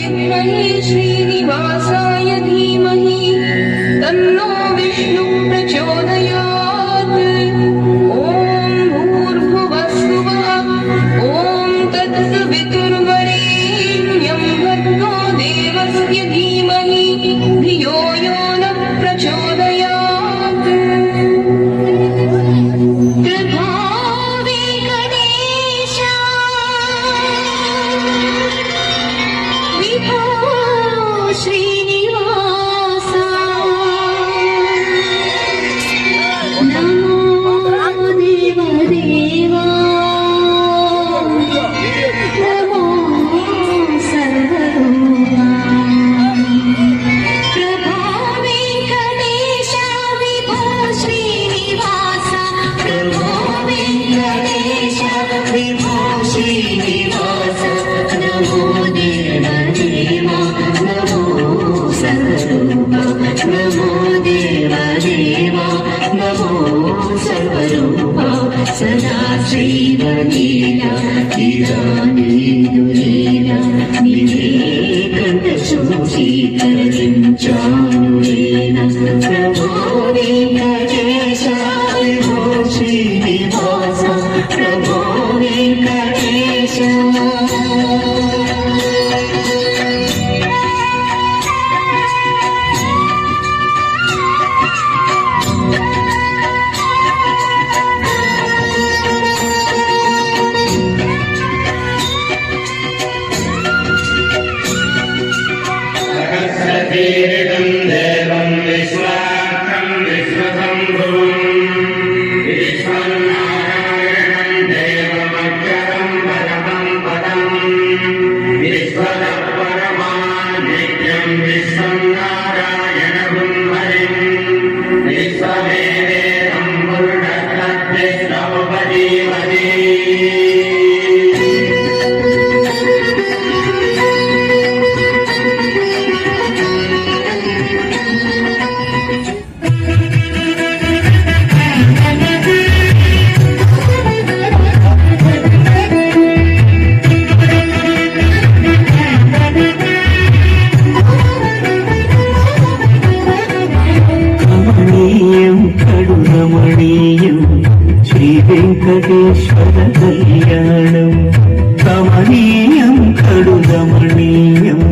विद्महे श्रीनिवासाय धीमहि तन्नो विष्णु प्रचोदयात्। ॐ भूर्भुवस्सुवः ॐ तत्सवितुर्वरेण्यं भर्गो देवस्य धीमहि धियो यो नः प्रचोदयात्। सदा श्रीरलीला ीरानीयुलीला निवेकण्ठसूचीकरणिञ्चानुलेन प्रभो वेङ्कटेश विभो श्रीनिवास प्रभो वेङ्कटेश। ीरितं देवं विश्वाख्यं विश्वसम्भुवं विश्वनारायणं देवमक्षरं परमं पदं विश्वतः परमान् नित्यं विश्वं नारायणं हरिं विश्वमेवेदं पुरुषस्तद्विष्णोपजीवति। కరుణమణీయం శ్రీ వెంకటేశ్వర కళ్యాణం కమనీయం కరుణమణీయం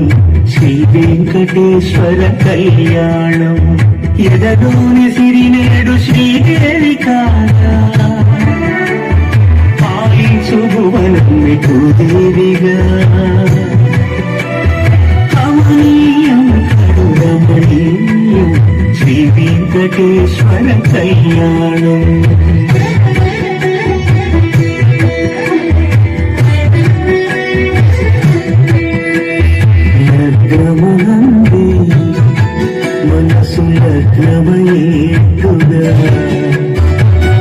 శ్రీ వెంకటేశ్వర కళ్యాణం ఎదలోని సిరినేడు శ్రీదేవి కాగా పాలించు భువనం దేవిగా కమనీయం కరుణమణీయం శ్రీ వెంకటేశ్వర కళ్యాణం। లగ్నమనందే మనసు లగ్నమయ్యేట్టుగా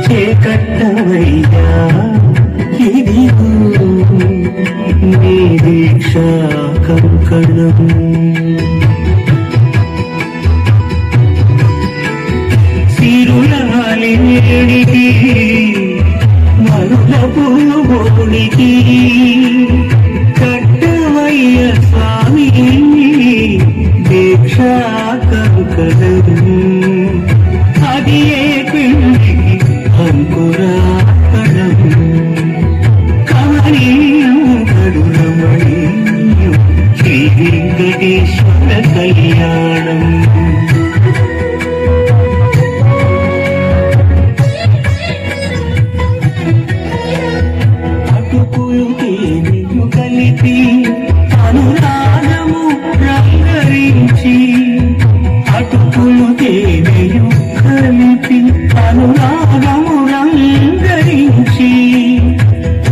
చేకట్టవయ్యా ఇదిగో నీ దీక్షా కంకణం। తిరులాలికి మరుల పూబోడికి కట్టవయ్య స్వామి దీక్షా కంకణం అది ఏ పిండికి అంకురార్పణం కమనీయం కరుణమణీయం శ్రీ వెంకటేశ్వర కళ్యాణం। కలిపి అనురాగము రంగరించి అటుకులు తేనెయు కలిపి అనురాగము రంగరించి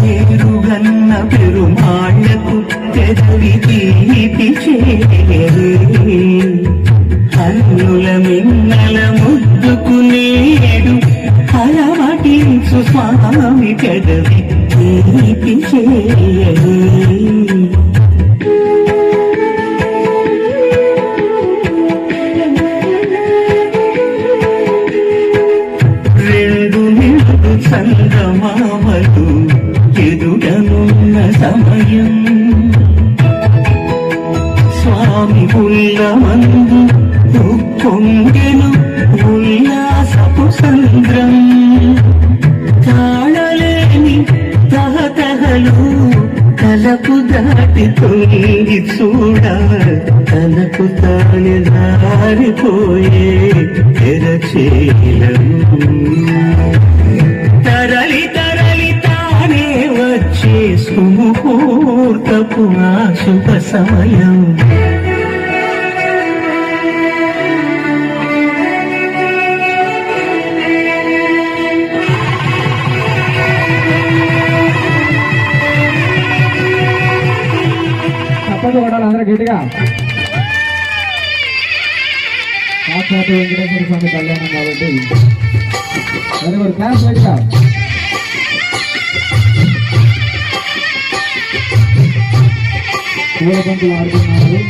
పేరుగన్న పెరుమాళ్లకు తెదవి తీపి చేరే అన్నుల మిన్నల ముద్దుకునేడు అలవాటించు స్వామి పెదవి తీపి చేయరే। రెండు నిండు చంద్రమామలు ఎదుటనున్న సమయం స్వామి ఉల్లమందు పొంగెను ఉల్లాసపు సంద్రం తాళలేని తహతహలు తలకు దాటి తొంగి చూడ తనకు తాను దారిపోయే తెరచేలను తరలి తరలి తానే వచ్చే సుముహూర్తపు ఆ శుభ సమయం తప్పదు కొడాలి అందరూ గట్టిగా. సాక్షాత్ వెంకటేశ్వర స్వామి కళ్యాణం కాబట్టి వెరీ గుడ్ క్లాస్ గట్టిగా. పూలబంతులు ఆడుతున్నారు.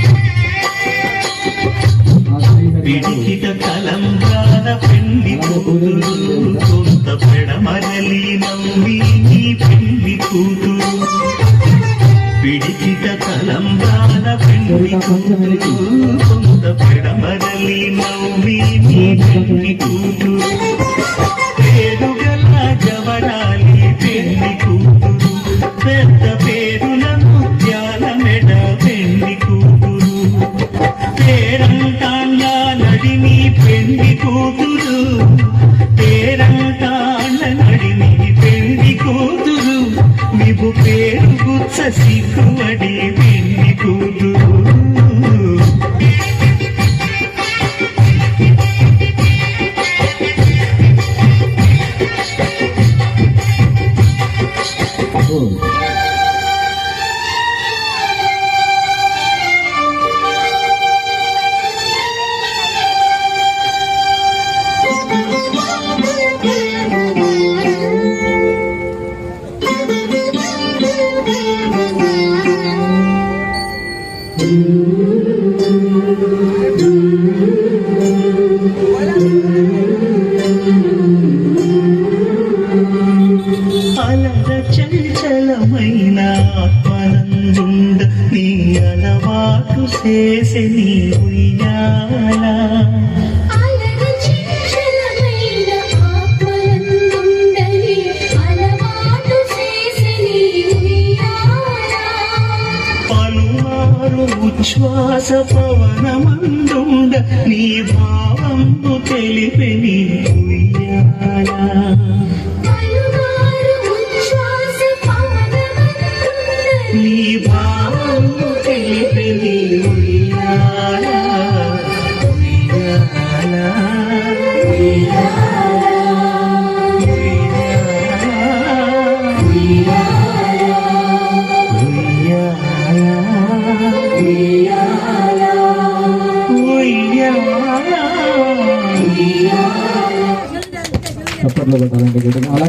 పిడికిట తలంబ్రాల పెండి కూతురు కొంత పెడమరలి నవ్వి నీ పెండి కూతురు పిడికిట తలంబ్రాల పెండి కూతురు కొంత పెడమరలి నవ్వి నీ పెండి కూతురు పేరుగల జవరాలి పెండి కూతురు పెద్ద పేరుల ముత్యాల మెడ పెండి కూతురు పేరంటాళ్ళ నడిని పెండి కూతురు పేరంటాళ్ళ నడిని పెండి కూతురు నీవు పేరు గుచ్చ సిగ్గువడి పెండి కూతురు అలర చంచలమైన ఆత్మనందుండ నీ అలవాటు చేసి నీ ఉయ్యాల పలుమారు ఉచ్ఛ్వాస పవనమందుండ నీ భావంబు తెలిపి నీ ఉయ్యాల నీ భావము తెలిపి నీ ఉయ్యాల ఉయ్యాల చప్పట్లు కొట్టాలంటే గట్టిగా.